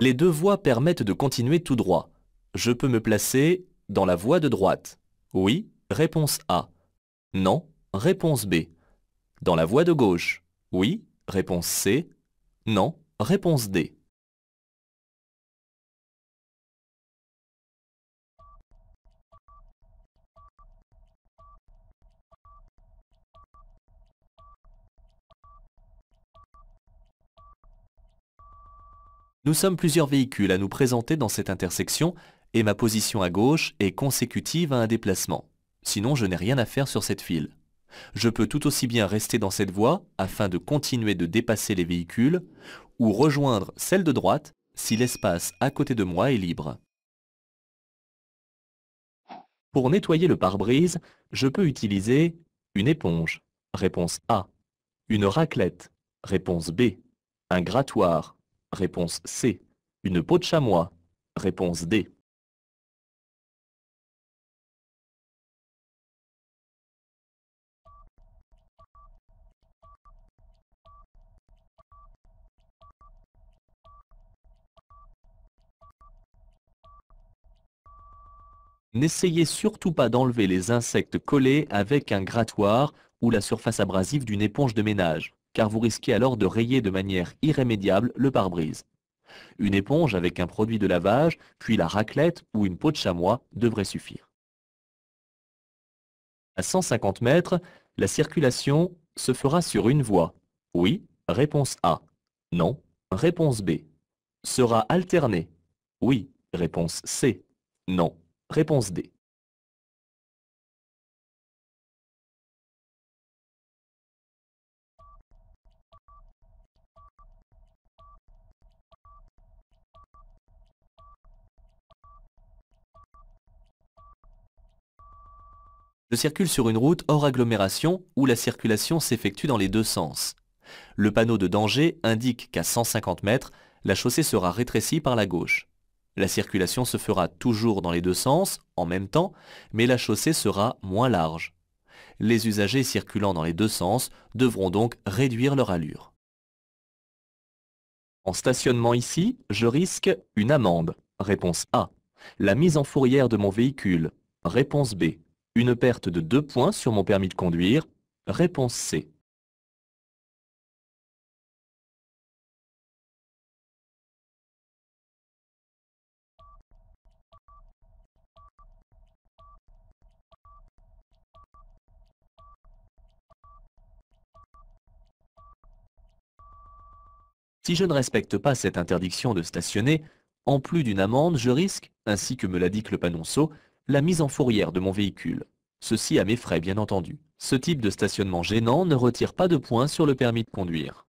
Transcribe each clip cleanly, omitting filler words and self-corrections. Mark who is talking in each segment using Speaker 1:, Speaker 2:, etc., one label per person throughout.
Speaker 1: Les deux voies permettent de continuer tout droit. Je peux me placer dans la voie de droite. Oui, réponse A. Non, réponse B. Dans la voie de gauche. Oui, réponse C. Non, réponse D. Nous sommes plusieurs véhicules à nous présenter dans cette intersection et ma position à gauche est consécutive à un déplacement. Sinon, je n'ai rien à faire sur cette file. Je peux tout aussi bien rester dans cette voie afin de continuer de dépasser les véhicules ou rejoindre celle de droite si l'espace à côté de moi est libre. Pour nettoyer le pare-brise, je peux utiliser une éponge. Réponse A. Une raclette. Réponse B. Un grattoir. Réponse C. Une peau de chamois. Réponse D. N'essayez surtout pas d'enlever les insectes collés avec un grattoir ou la surface abrasive d'une éponge de ménage, car vous risquez alors de rayer de manière irrémédiable le pare-brise. Une éponge avec un produit de lavage, puis la raclette ou une peau de chamois devrait suffire. À 150 mètres, la circulation se fera sur une voie. Oui, réponse A. Non, réponse B. Sera alternée. Oui, réponse C. Non, réponse D. Je circule sur une route hors agglomération où la circulation s'effectue dans les deux sens. Le panneau de danger indique qu'à 150 mètres, la chaussée sera rétrécie par la gauche. La circulation se fera toujours dans les deux sens, en même temps, mais la chaussée sera moins large. Les usagers circulant dans les deux sens devront donc réduire leur allure. En stationnement ici, je risque une amende. Réponse A. La mise en fourrière de mon véhicule. Réponse B. Une perte de 2 points sur mon permis de conduire. Réponse C. Si je ne respecte pas cette interdiction de stationner, en plus d'une amende, je risque, ainsi que me l'indique le panonceau, la mise en fourrière de mon véhicule. Ceci à mes frais, bien entendu. Ce type de stationnement gênant ne retire pas de points sur le permis de conduire.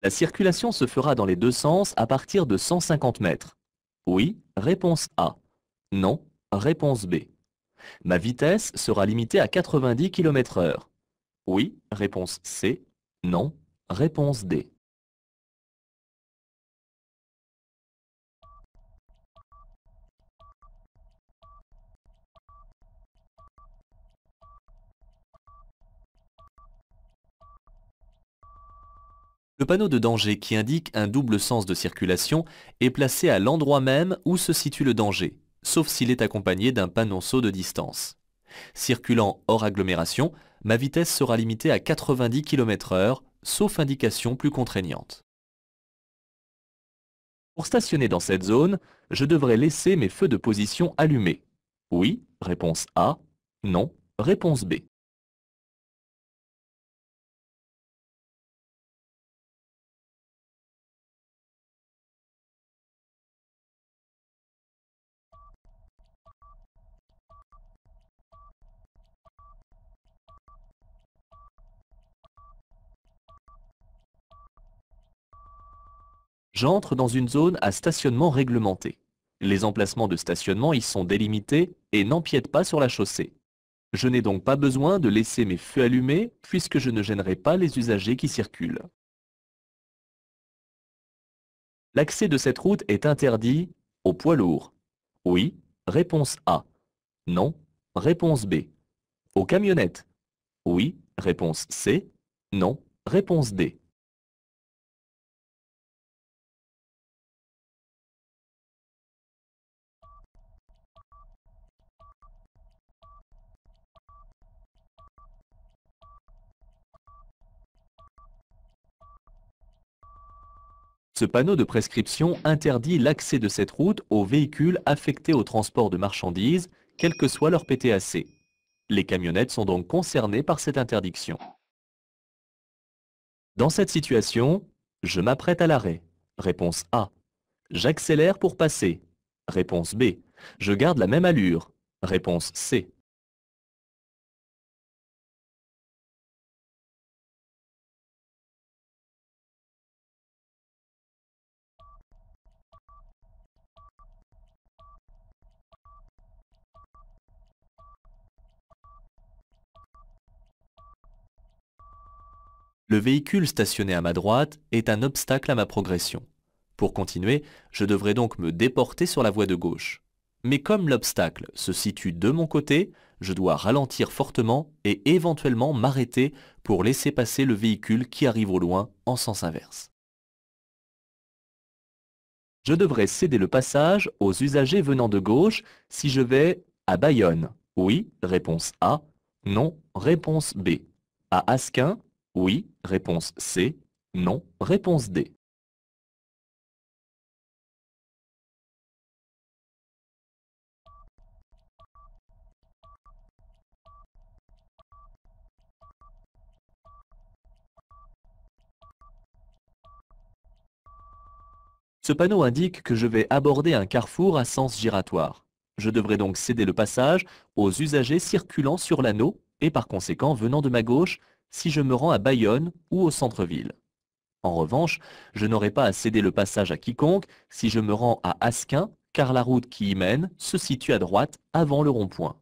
Speaker 1: La circulation se fera dans les deux sens à partir de 150 mètres. Oui, réponse A. Non, réponse B. Ma vitesse sera limitée à 90 km/h. Oui, réponse C. Non, réponse D. Le panneau de danger qui indique un double sens de circulation est placé à l'endroit même où se situe le danger, sauf s'il est accompagné d'un panonceau de distance. Circulant hors agglomération, ma vitesse sera limitée à 90 km/h, sauf indication plus contraignante. Pour stationner dans cette zone, je devrais laisser mes feux de position allumés. Oui, réponse A. Non, réponse B. J'entre dans une zone à stationnement réglementé. Les emplacements de stationnement y sont délimités et n'empiètent pas sur la chaussée. Je n'ai donc pas besoin de laisser mes feux allumés puisque je ne gênerai pas les usagers qui circulent. L'accès de cette route est interdit aux poids lourds. Oui, réponse A. Non, réponse B. Aux camionnettes. Oui, réponse C. Non, réponse D. Ce panneau de prescription interdit l'accès de cette route aux véhicules affectés au transport de marchandises, quel que soit leur PTAC. Les camionnettes sont donc concernées par cette interdiction. Dans cette situation, je m'apprête à l'arrêt. Réponse A. J'accélère pour passer. Réponse B. Je garde la même allure. Réponse C. Le véhicule stationné à ma droite est un obstacle à ma progression. Pour continuer, je devrais donc me déporter sur la voie de gauche. Mais comme l'obstacle se situe de mon côté, je dois ralentir fortement et éventuellement m'arrêter pour laisser passer le véhicule qui arrive au loin en sens inverse. Je devrais céder le passage aux usagers venant de gauche si je vais à Bayonne. Oui, réponse A. Non, réponse B. À Asquin. Oui, réponse C. Non, réponse D. Ce panneau indique que je vais aborder un carrefour à sens giratoire. Je devrais donc céder le passage aux usagers circulant sur l'anneau et par conséquent venant de ma gauche si je me rends à Bayonne ou au centre-ville. En revanche, je n'aurai pas à céder le passage à quiconque si je me rends à Asquin, car la route qui y mène se situe à droite avant le rond-point.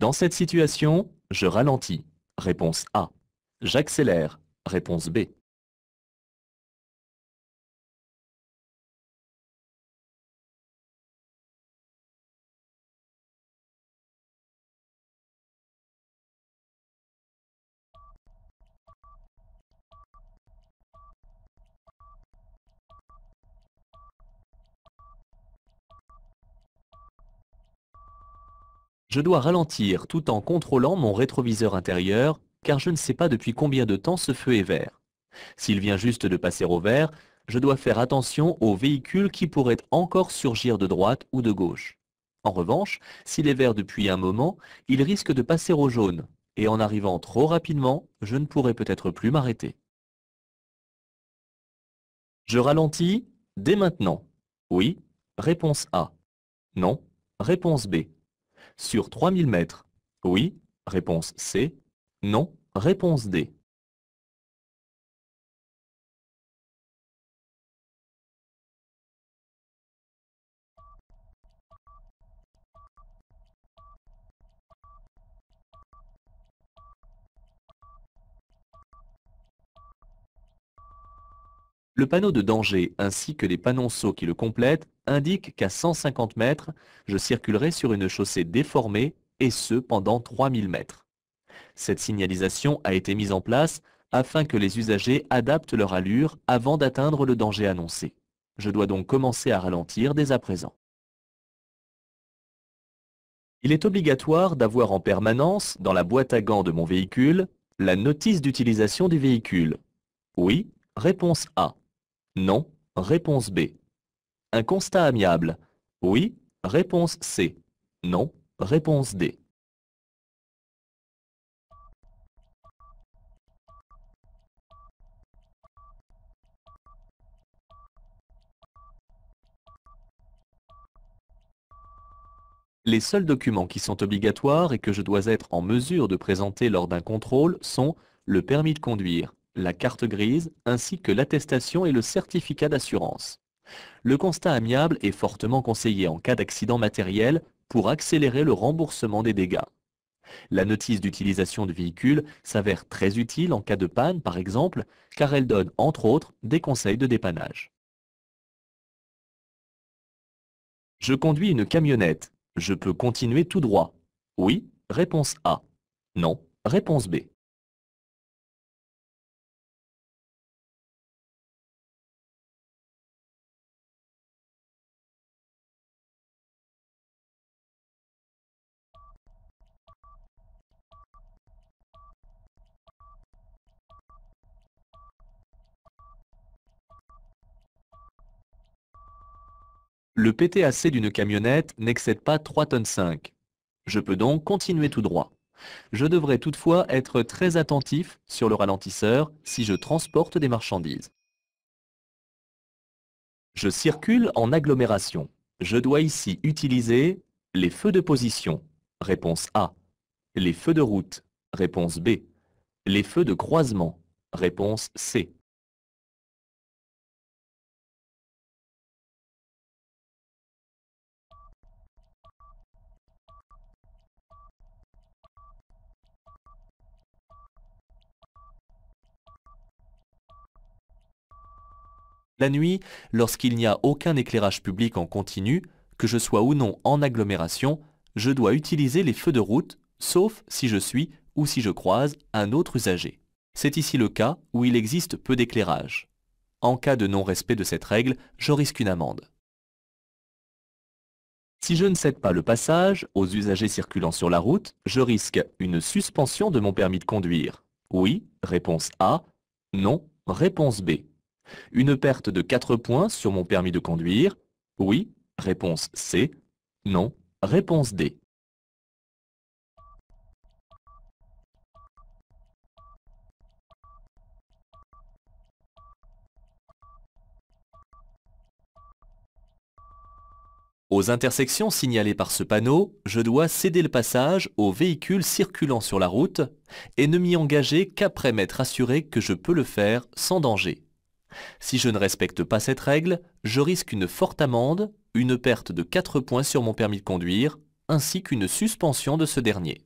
Speaker 1: Dans cette situation, je ralentis. Réponse A. J'accélère. Réponse B. Je dois ralentir tout en contrôlant mon rétroviseur intérieur, car je ne sais pas depuis combien de temps ce feu est vert. S'il vient juste de passer au vert, je dois faire attention aux véhicules qui pourraient encore surgir de droite ou de gauche. En revanche, s'il est vert depuis un moment, il risque de passer au jaune, et en arrivant trop rapidement, je ne pourrai peut-être plus m'arrêter. Je ralentis dès maintenant. Oui, réponse A. Non, réponse B. Sur 3000 mètres. Oui, réponse C. Non, réponse D. Le panneau de danger ainsi que les panonceaux qui le complètent indiquent qu'à 150 mètres, je circulerai sur une chaussée déformée et ce pendant 3000 mètres. Cette signalisation a été mise en place afin que les usagers adaptent leur allure avant d'atteindre le danger annoncé. Je dois donc commencer à ralentir dès à présent. Il est obligatoire d'avoir en permanence, dans la boîte à gants de mon véhicule, la notice d'utilisation du véhicule. Oui, réponse A. Non, réponse B. Un constat amiable. Oui, réponse C. Non, réponse D. Les seuls documents qui sont obligatoires et que je dois être en mesure de présenter lors d'un contrôle sont le permis de conduire, la carte grise, ainsi que l'attestation et le certificat d'assurance. Le constat amiable est fortement conseillé en cas d'accident matériel pour accélérer le remboursement des dégâts. La notice d'utilisation du véhicule s'avère très utile en cas de panne, par exemple, car elle donne, entre autres, des conseils de dépannage. Je conduis une camionnette. Je peux continuer tout droit. Oui, réponse A. Non, réponse B. Le PTAC d'une camionnette n'excède pas 3,5 tonnes. Je peux donc continuer tout droit. Je devrais toutefois être très attentif sur le ralentisseur si je transporte des marchandises. Je circule en agglomération. Je dois ici utiliser les feux de position. Réponse A. Les feux de route. Réponse B. Les feux de croisement. Réponse C. La nuit, lorsqu'il n'y a aucun éclairage public en continu, que je sois ou non en agglomération, je dois utiliser les feux de route, sauf si je suis ou si je croise un autre usager. C'est ici le cas où il existe peu d'éclairage. En cas de non-respect de cette règle, je risque une amende. Si je ne cède pas le passage aux usagers circulant sur la route, je risque une suspension de mon permis de conduire. Oui, réponse A. Non, réponse B. Une perte de 4 points sur mon permis de conduire. Oui, réponse C. Non, réponse D. Aux intersections signalées par ce panneau, je dois céder le passage aux véhicules circulant sur la route et ne m'y engager qu'après m'être assuré que je peux le faire sans danger. Si je ne respecte pas cette règle, je risque une forte amende, une perte de 4 points sur mon permis de conduire, ainsi qu'une suspension de ce dernier.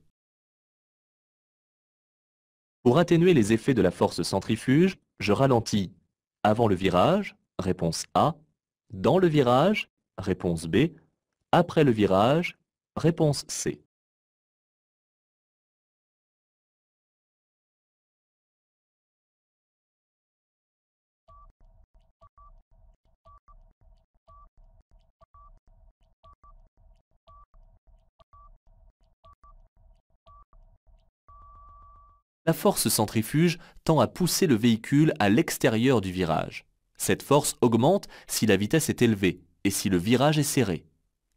Speaker 1: Pour atténuer les effets de la force centrifuge, je ralentis avant le virage, réponse A, dans le virage, réponse B, après le virage, réponse C. La force centrifuge tend à pousser le véhicule à l'extérieur du virage. Cette force augmente si la vitesse est élevée et si le virage est serré.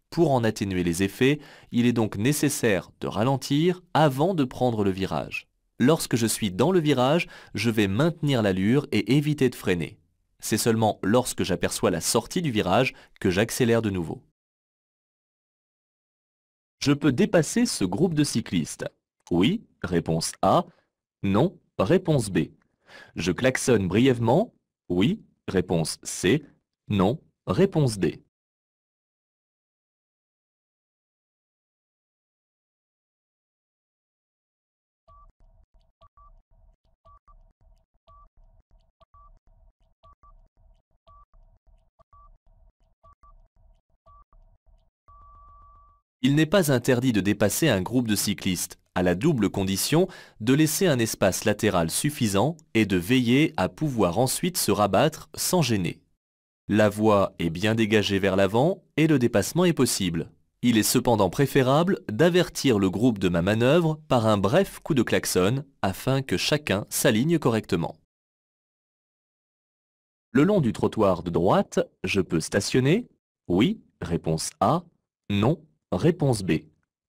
Speaker 1: Pour en atténuer les effets, il est donc nécessaire de ralentir avant de prendre le virage. Lorsque je suis dans le virage, je vais maintenir l'allure et éviter de freiner. C'est seulement lorsque j'aperçois la sortie du virage que j'accélère de nouveau. Je peux dépasser ce groupe de cyclistes. Oui, réponse A. Non, réponse B. Je klaxonne brièvement. Oui, réponse C. Non, réponse D. Il n'est pas interdit de dépasser un groupe de cyclistes, à la double condition de laisser un espace latéral suffisant et de veiller à pouvoir ensuite se rabattre sans gêner. La voie est bien dégagée vers l'avant et le dépassement est possible. Il est cependant préférable d'avertir le groupe de ma manœuvre par un bref coup de klaxon afin que chacun s'aligne correctement. Le long du trottoir de droite, je peux stationner. Oui, réponse A. Non, réponse B.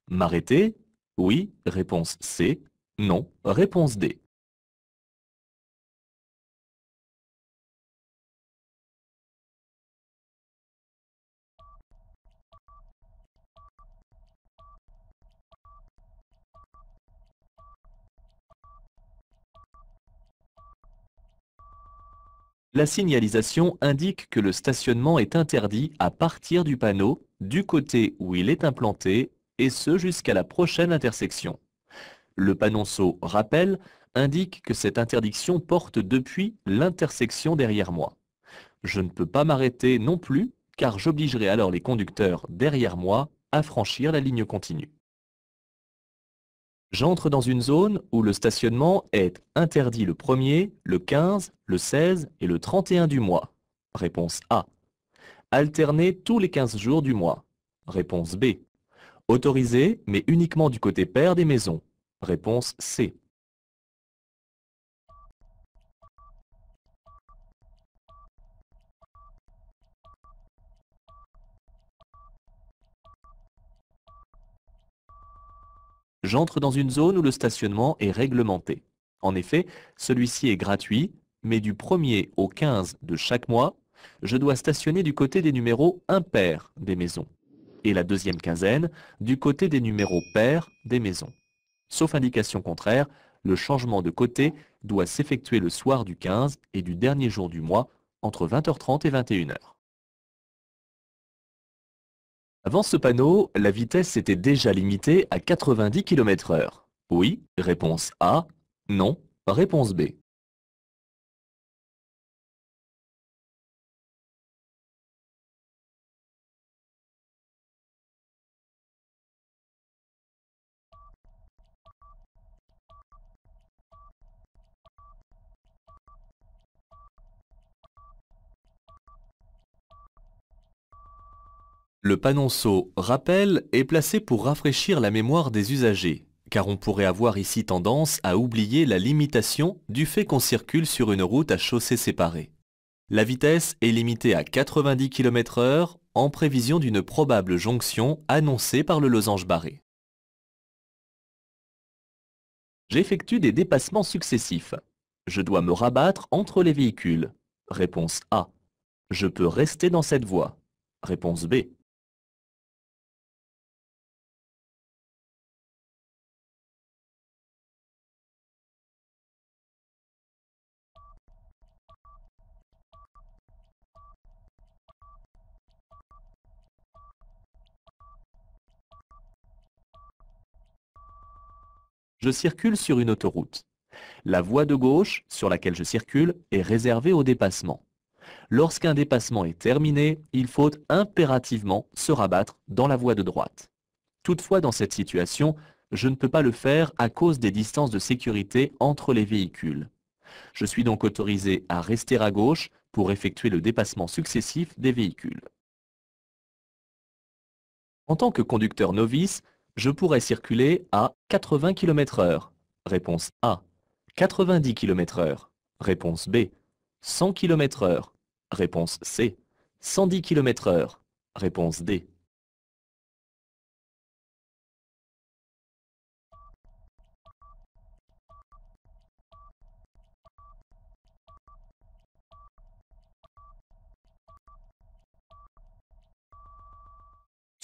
Speaker 1: M'arrêter. Oui, réponse C. Non, réponse D. La signalisation indique que le stationnement est interdit à partir du panneau, du côté où il est implanté, et ce jusqu'à la prochaine intersection. Le panonceau rappel indique que cette interdiction porte depuis l'intersection derrière moi. Je ne peux pas m'arrêter non plus, car j'obligerai alors les conducteurs derrière moi à franchir la ligne continue. J'entre dans une zone où le stationnement est interdit le 1er, le 15, le 16 et le 31 du mois. Réponse A. Alterné tous les 15 jours du mois. Réponse B. Autorisé, mais uniquement du côté pair des maisons. Réponse C. J'entre dans une zone où le stationnement est réglementé. En effet, celui-ci est gratuit, mais du 1er au 15 de chaque mois, je dois stationner du côté des numéros impairs des maisons et la deuxième quinzaine du côté des numéros pairs des maisons. Sauf indication contraire, le changement de côté doit s'effectuer le soir du 15 et du dernier jour du mois entre 20h30 et 21h. Avant ce panneau, la vitesse était déjà limitée à 90 km/h. Oui, réponse A. Non, réponse B. Le panonceau rappel est placé pour rafraîchir la mémoire des usagers, car on pourrait avoir ici tendance à oublier la limitation du fait qu'on circule sur une route à chaussée séparée. La vitesse est limitée à 90 km/h en prévision d'une probable jonction annoncée par le losange barré. J'effectue des dépassements successifs. Je dois me rabattre entre les véhicules. Réponse A. Je peux rester dans cette voie. Réponse B. Je circule sur une autoroute. La voie de gauche, sur laquelle je circule, est réservée au dépassement. Lorsqu'un dépassement est terminé, il faut impérativement se rabattre dans la voie de droite. Toutefois, dans cette situation, je ne peux pas le faire à cause des distances de sécurité entre les véhicules. Je suis donc autorisé à rester à gauche pour effectuer le dépassement successif des véhicules. En tant que conducteur novice, je pourrais circuler à 80 km/h. Réponse A. 90 km/h. Réponse B. 100 km/h. Réponse C. 110 km/h. Réponse D.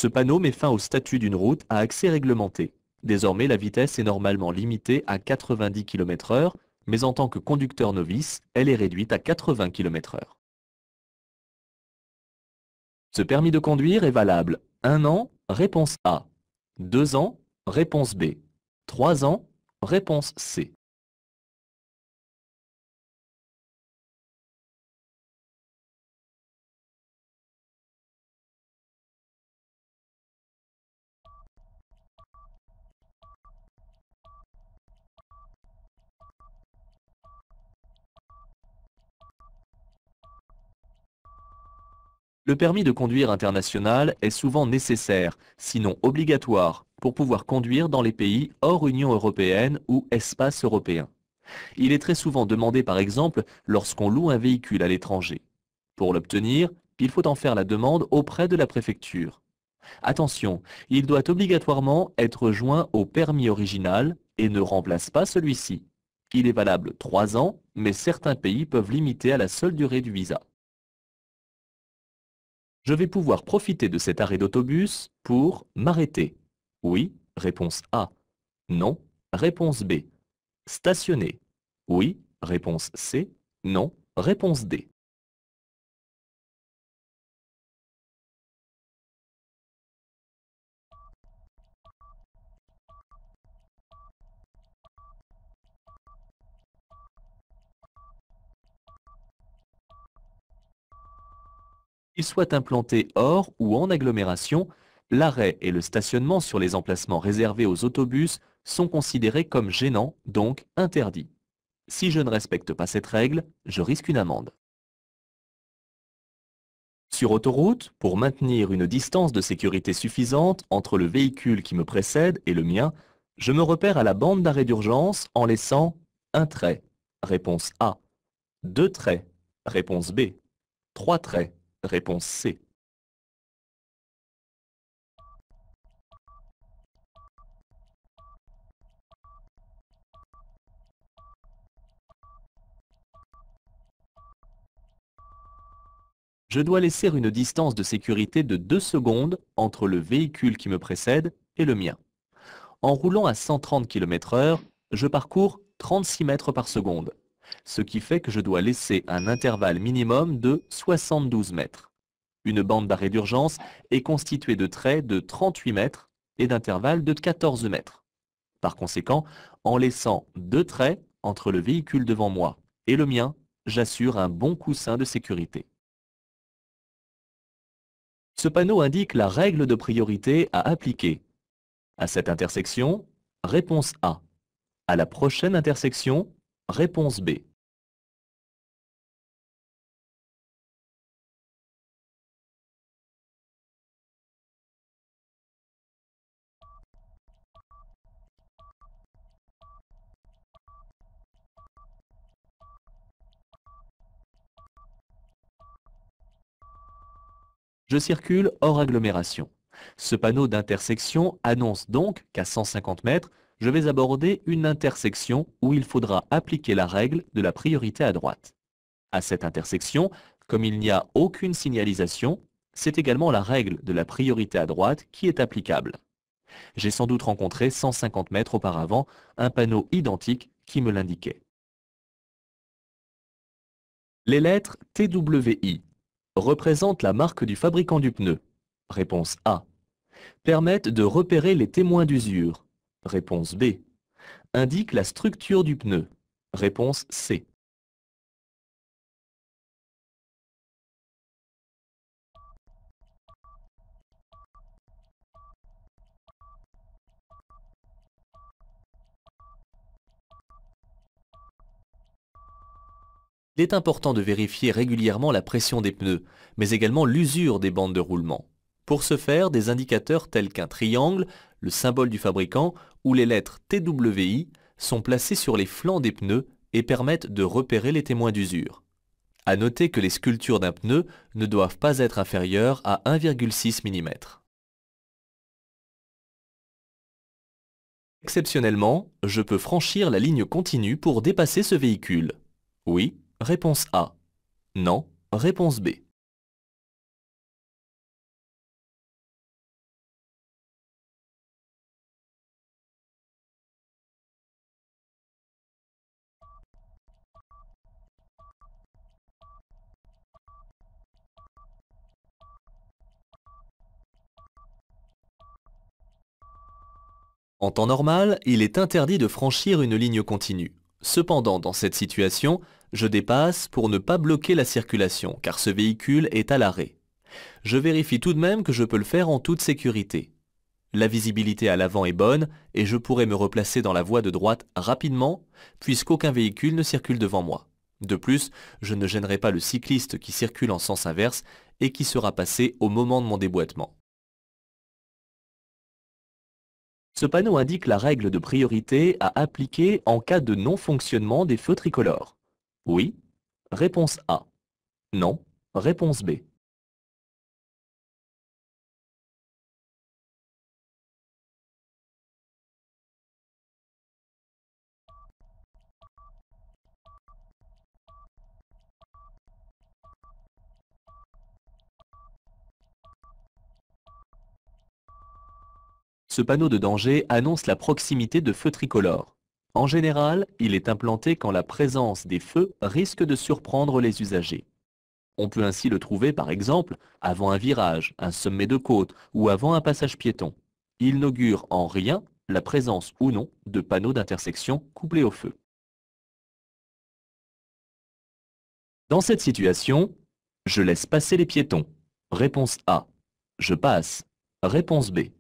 Speaker 1: Ce panneau met fin au statut d'une route à accès réglementé. Désormais, la vitesse est normalement limitée à 90 km/h, mais en tant que conducteur novice, elle est réduite à 80 km/h. Ce permis de conduire est valable 1 an, réponse A. 2 ans, réponse B. 3 ans, réponse C. Le permis de conduire international est souvent nécessaire, sinon obligatoire, pour pouvoir conduire dans les pays hors Union européenne ou espace européen. Il est très souvent demandé par exemple lorsqu'on loue un véhicule à l'étranger. Pour l'obtenir, il faut en faire la demande auprès de la préfecture. Attention, il doit obligatoirement être joint au permis original et ne remplace pas celui-ci. Il est valable 3 ans, mais certains pays peuvent limiter à la seule durée du visa. Je vais pouvoir profiter de cet arrêt d'autobus pour m'arrêter. Oui, réponse A. Non, réponse B. Stationner. Oui, réponse C. Non, réponse D. Qu'il soit implanté hors ou en agglomération, l'arrêt et le stationnement sur les emplacements réservés aux autobus sont considérés comme gênants, donc interdits. Si je ne respecte pas cette règle, je risque une amende. Sur autoroute, pour maintenir une distance de sécurité suffisante entre le véhicule qui me précède et le mien, je me repère à la bande d'arrêt d'urgence en laissant un trait. Réponse A. 2 traits. Réponse B. 3 traits. Réponse C. Je dois laisser une distance de sécurité de 2 secondes entre le véhicule qui me précède et le mien. En roulant à 130 km/h, je parcours 36 mètres par seconde, ce qui fait que je dois laisser un intervalle minimum de 72 mètres. Une bande d'arrêt d'urgence est constituée de traits de 38 mètres et d'intervalles de 14 mètres. Par conséquent, en laissant 2 traits entre le véhicule devant moi et le mien, j'assure un bon coussin de sécurité. Ce panneau indique la règle de priorité à appliquer. À cette intersection, réponse A. À la prochaine intersection, réponse B. Je circule hors agglomération. Ce panneau d'intersection annonce donc qu'à 150 mètres, je vais aborder une intersection où il faudra appliquer la règle de la priorité à droite. À cette intersection, comme il n'y a aucune signalisation, c'est également la règle de la priorité à droite qui est applicable. J'ai sans doute rencontré 150 mètres auparavant un panneau identique qui me l'indiquait. Les lettres TWI représentent la marque du fabricant du pneu. Réponse A. Permettent de repérer les témoins d'usure. Réponse B. Indiquent la structure du pneu. Réponse C. Il est important de vérifier régulièrement la pression des pneus, mais également l'usure des bandes de roulement. Pour ce faire, des indicateurs tels qu'un triangle, le symbole du fabricant ou les lettres TWI sont placés sur les flancs des pneus et permettent de repérer les témoins d'usure. À noter que les sculptures d'un pneu ne doivent pas être inférieures à 1,6 mm. Exceptionnellement, je peux franchir la ligne continue pour dépasser ce véhicule. Oui, réponse A. Non, réponse B. En temps normal, il est interdit de franchir une ligne continue. Cependant, dans cette situation, je dépasse pour ne pas bloquer la circulation, car ce véhicule est à l'arrêt. Je vérifie tout de même que je peux le faire en toute sécurité. La visibilité à l'avant est bonne et je pourrai me replacer dans la voie de droite rapidement, puisqu'aucun véhicule ne circule devant moi. De plus, je ne gênerai pas le cycliste qui circule en sens inverse et qui sera passé au moment de mon déboîtement. Ce panneau indique la règle de priorité à appliquer en cas de non-fonctionnement des feux tricolores. Oui, réponse A. Non, réponse B. Ce panneau de danger annonce la proximité de feux tricolores. En général, il est implanté quand la présence des feux risque de surprendre les usagers. On peut ainsi le trouver par exemple avant un virage, un sommet de côte ou avant un passage piéton. Il n'augure en rien la présence ou non de panneaux d'intersection couplés au feu. Dans cette situation, je laisse passer les piétons. Réponse A. Je passe. Réponse B.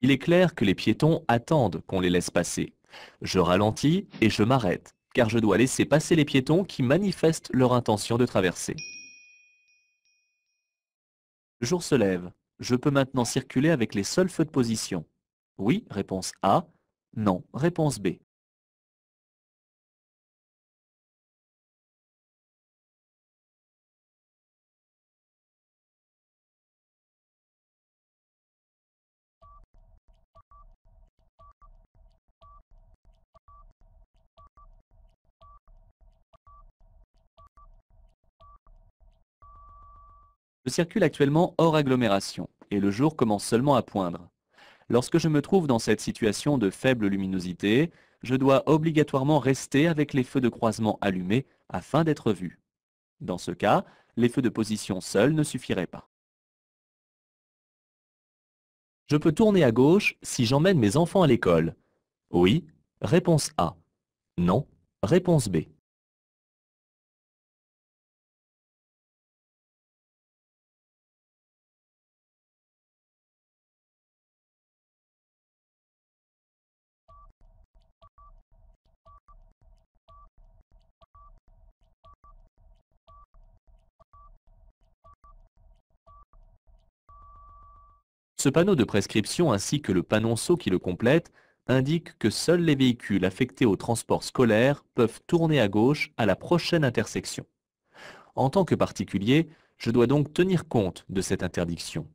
Speaker 1: Il est clair que les piétons attendent qu'on les laisse passer. Je ralentis et je m'arrête, car je dois laisser passer les piétons qui manifestent leur intention de traverser. Le jour se lève. Je peux maintenant circuler avec les seuls feux de position. Oui, réponse A. Non, réponse B. Je circule actuellement hors agglomération et le jour commence seulement à poindre. Lorsque je me trouve dans cette situation de faible luminosité, je dois obligatoirement rester avec les feux de croisement allumés afin d'être vu. Dans ce cas, les feux de position seuls ne suffiraient pas. Je peux tourner à gauche si j'emmène mes enfants à l'école. Oui, réponse A. Non, réponse B. Ce panneau de prescription ainsi que le panonceau qui le complète indiquent que seuls les véhicules affectés au transport scolaire peuvent tourner à gauche à la prochaine intersection. En tant que particulier, je dois donc tenir compte de cette interdiction.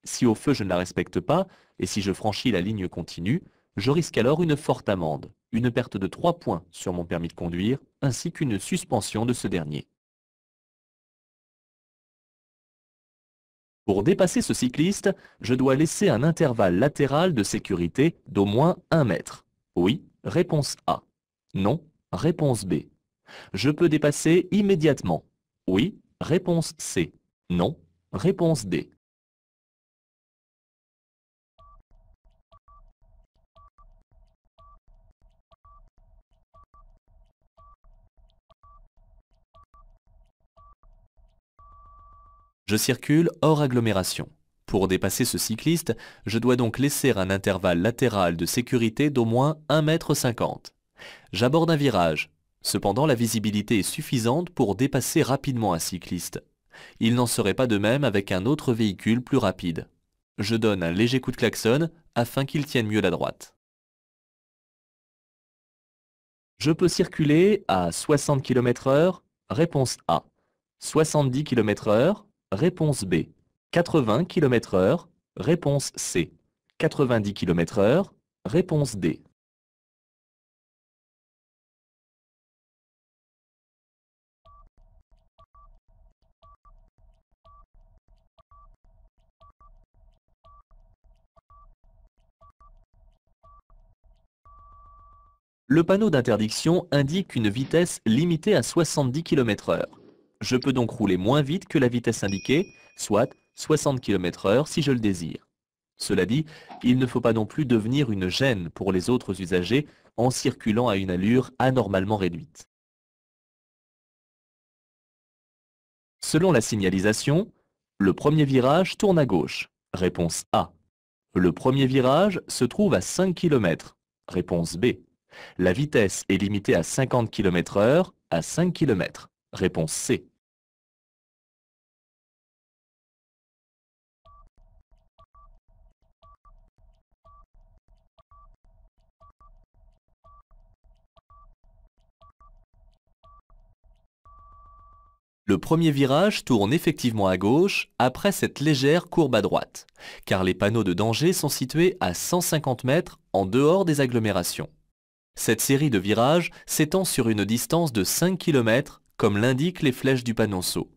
Speaker 1: Si au feu je ne la respecte pas, et si je franchis la ligne continue, je risque alors une forte amende, une perte de 3 points sur mon permis de conduire, ainsi qu'une suspension de ce dernier. Pour dépasser ce cycliste, je dois laisser un intervalle latéral de sécurité d'au moins 1 mètre. Oui, réponse A. Non, réponse B. Je peux dépasser immédiatement. Oui, réponse C. Non, réponse D. Je circule hors agglomération. Pour dépasser ce cycliste, je dois donc laisser un intervalle latéral de sécurité d'au moins 1,50 m. J'aborde un virage. Cependant, la visibilité est suffisante pour dépasser rapidement un cycliste. Il n'en serait pas de même avec un autre véhicule plus rapide. Je donne un léger coup de klaxon afin qu'il tienne mieux la droite. Je peux circuler à 60 km/h, réponse A. 70 km/h, réponse B. 80 km/h, réponse C. 90 km/h, réponse D. Le panneau d'interdiction indique une vitesse limitée à 70 km/h. Je peux donc rouler moins vite que la vitesse indiquée, soit 60 km/h si je le désire. Cela dit, il ne faut pas non plus devenir une gêne pour les autres usagers en circulant à une allure anormalement réduite. Selon la signalisation, le premier virage tourne à gauche. Réponse A. Le premier virage se trouve à 5 km. Réponse B. La vitesse est limitée à 50 km/h à 5 km. Réponse C. Le premier virage tourne effectivement à gauche après cette légère courbe à droite, car les panneaux de danger sont situés à 150 mètres en dehors des agglomérations. Cette série de virages s'étend sur une distance de 5 km, comme l'indiquent les flèches du panonceau.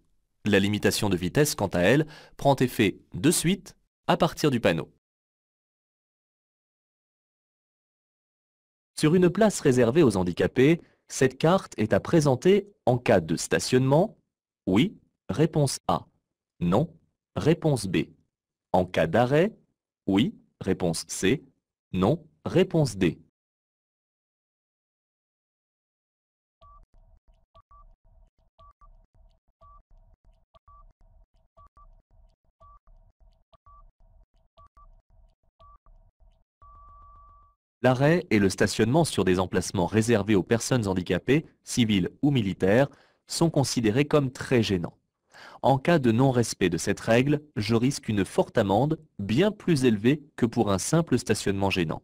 Speaker 1: La limitation de vitesse, quant à elle, prend effet de suite à partir du panneau. Sur une place réservée aux handicapés, cette carte est à présenter en cas de stationnement. Oui, réponse A. Non, réponse B. En cas d'arrêt. Oui, réponse C. Non, réponse D. L'arrêt et le stationnement sur des emplacements réservés aux personnes handicapées, civiles ou militaires, sont considérés comme très gênants. En cas de non-respect de cette règle, je risque une forte amende, bien plus élevée que pour un simple stationnement gênant.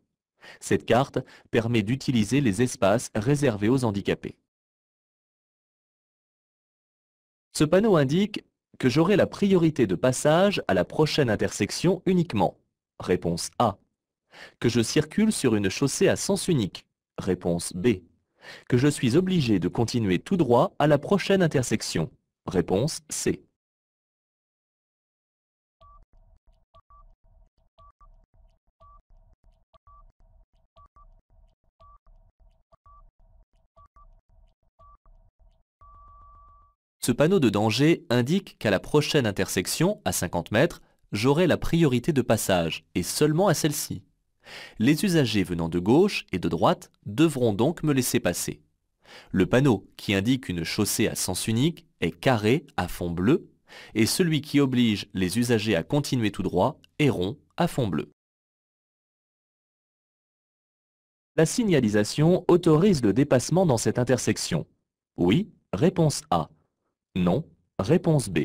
Speaker 1: Cette carte permet d'utiliser les espaces réservés aux handicapés. Ce panneau indique que j'aurai la priorité de passage à la prochaine intersection uniquement. Réponse A. Que je circule sur une chaussée à sens unique. Réponse B. Que je suis obligé de continuer tout droit à la prochaine intersection. Réponse C. Ce panneau de danger indique qu'à la prochaine intersection, à 50 mètres, j'aurai la priorité de passage, et seulement à celle-ci. Les usagers venant de gauche et de droite devront donc me laisser passer. Le panneau qui indique une chaussée à sens unique est carré à fond bleu, et celui qui oblige les usagers à continuer tout droit est rond à fond bleu. La signalisation autorise le dépassement dans cette intersection. Oui, réponse A. Non, réponse B.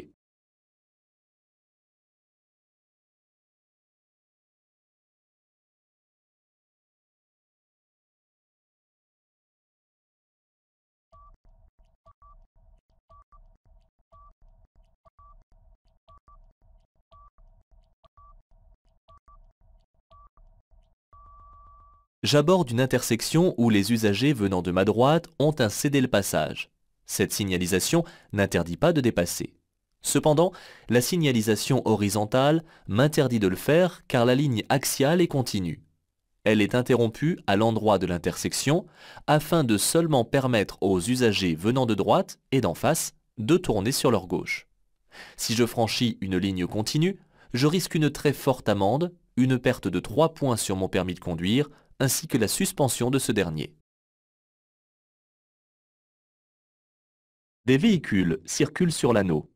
Speaker 1: J'aborde une intersection où les usagers venant de ma droite ont un cédé-le-passage. Cette signalisation n'interdit pas de dépasser. Cependant, la signalisation horizontale m'interdit de le faire car la ligne axiale est continue. Elle est interrompue à l'endroit de l'intersection afin de seulement permettre aux usagers venant de droite et d'en face de tourner sur leur gauche. Si je franchis une ligne continue, je risque une très forte amende, une perte de 3 points sur mon permis de conduire, ainsi que la suspension de ce dernier. Des véhicules circulent sur l'anneau.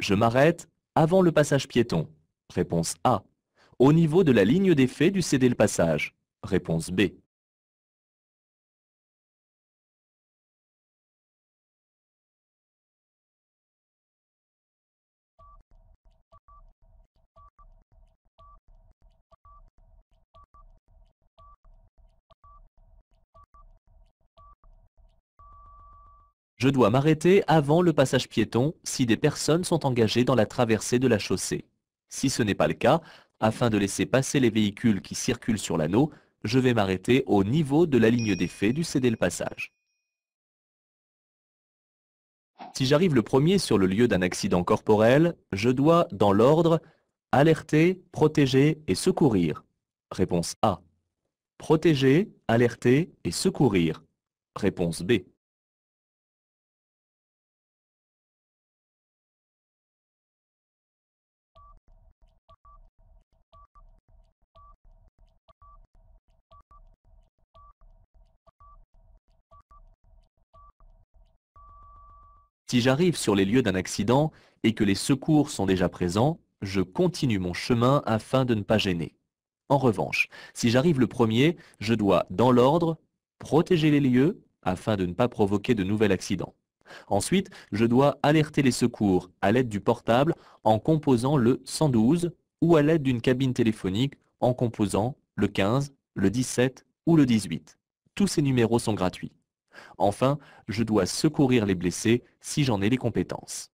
Speaker 1: Je m'arrête avant le passage piéton. Réponse A. Au niveau de la ligne d'effet du cédé-le-passage. Réponse B. Je dois m'arrêter avant le passage piéton si des personnes sont engagées dans la traversée de la chaussée. Si ce n'est pas le cas, afin de laisser passer les véhicules qui circulent sur l'anneau, je vais m'arrêter au niveau de la ligne d'effet du cédé-le-passage. Si j'arrive le premier sur le lieu d'un accident corporel, je dois, dans l'ordre, alerter, protéger et secourir. Réponse A. Protéger, alerter et secourir. Réponse B. Si j'arrive sur les lieux d'un accident et que les secours sont déjà présents, je continue mon chemin afin de ne pas gêner. En revanche, si j'arrive le premier, je dois, dans l'ordre, protéger les lieux afin de ne pas provoquer de nouvel accident. Ensuite, je dois alerter les secours à l'aide du portable en composant le 112 ou à l'aide d'une cabine téléphonique en composant le 15, le 17 ou le 18. Tous ces numéros sont gratuits. Enfin, je dois secourir les blessés si j'en ai les compétences.